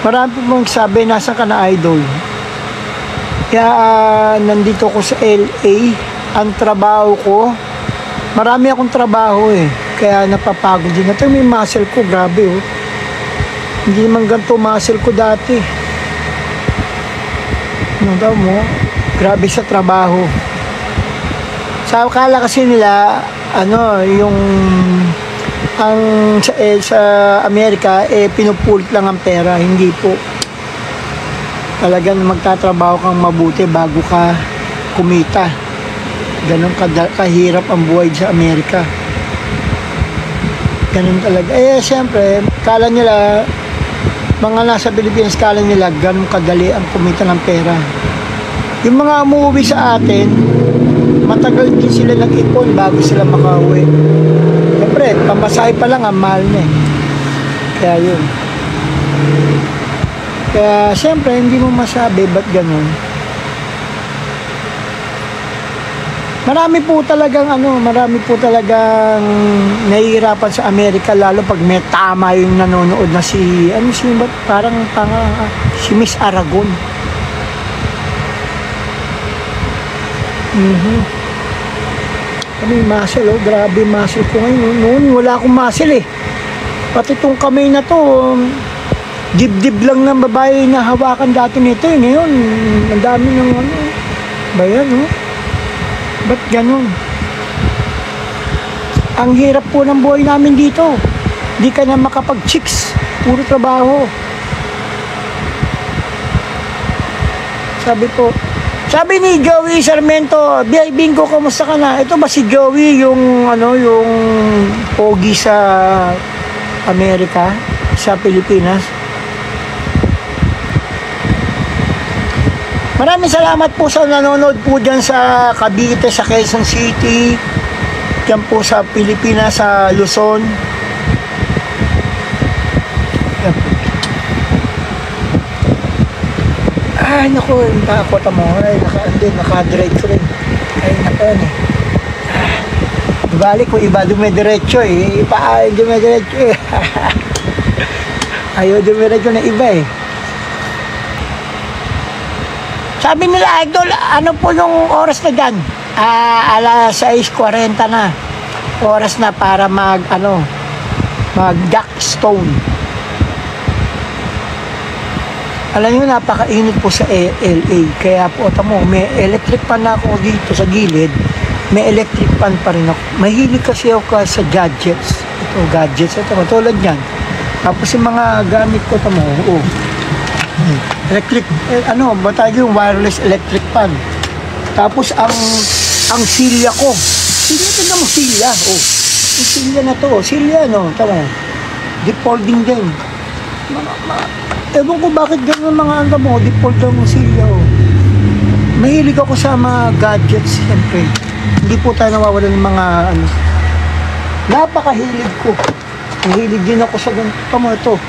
Marami po mong sabi, nasan ka na idol? Kaya nandito ko sa LA. Ang trabaho ko, marami akong trabaho eh. Kaya napapagod din. Ito may muscle ko, grabe oh. Hindi naman ganito muscle ko dati. Ano daw mo? Grabe sa trabaho. Sa akala kasi nila, ano, yung sa Amerika, pinupulit lang ang pera. Hindi po. Talagang magtatrabaho kang mabuti bago ka kumita. Ganon kahirap ang buhay sa Amerika. Ganon talaga. Siyempre, kala nila, mga nasa Pilipinas, kala nila, ganon kadali ang kumita ng pera. Yung mga umuwi sa atin, matagal din sila nag-ipon bago sila makauwi. Siyempre, pamasahe pa lang, ang mahal na eh. Kaya yun. Kaya, siyempre, hindi mo masabi, ba't ganun? Marami po talagang nahihirapan sa Amerika, lalo pag may tama yung nanonood na si Miss Aragon. Kami muscle, oh, grabe muscle ko ngayon. Noon, wala akong muscle eh. Pati itong kamay na to, dibdib lang ng babae na hawakan dati nito eh. Ngayon, ang dami ng ano. Bayan, oh. Ba't ganun? Ang hirap po ng buhay namin dito. Di ka na makapag-chicks. Puro trabaho. Sabi ni Joey Sarmiento, Bingo, kamusta ka na? Ito ba si Joey, yung pogi sa Amerika, sa Pilipinas? Maraming salamat po sa nanonood po dyan sa Cavite, sa Quezon City, dyan po sa Pilipinas, sa Luzon. Ay, naku, nakakota mo. Ay, naka-diretso rin. Ay, naku yan eh. Balik ko, iba dumidiretso eh. Dumidiretso eh. Ayaw dumidiretso na iba eh. Sabi nila, idol, ano po yung oras na dyan? Alas 6:40 na. Oras na para mag-jack stone. Alam nyo, napakainit po sa LA. Kaya po, may electric pan na ako dito sa gilid. May electric pan pa rin ako. Mahilig kasi ako sa gadgets. Ito, matulad yan. Tapos yung mga gamit ko, electric, yung wireless electric pan. Tapos ang silya ko. Tingnan mo silya. Yung silya na to. Silya, default din din. Ewan ko bakit gano'n mga default lang yung silya. Mahilig ako sa mga gadgets, siyempre. Hindi po tayo nawawala ng mga napakahilig ko. Mahilig din ako sa ganito.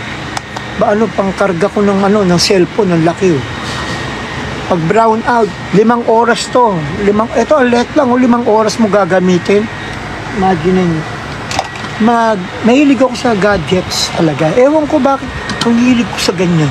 Pangkarga ko ng cellphone, ng laki. Pag brown out, 5 oras to. Ito, let lang, 5 oras mo gagamitin. Imagine nyo. Mahilig ako sa gadgets talaga. Ewan ko bakit ang hilig ko sa ganyan.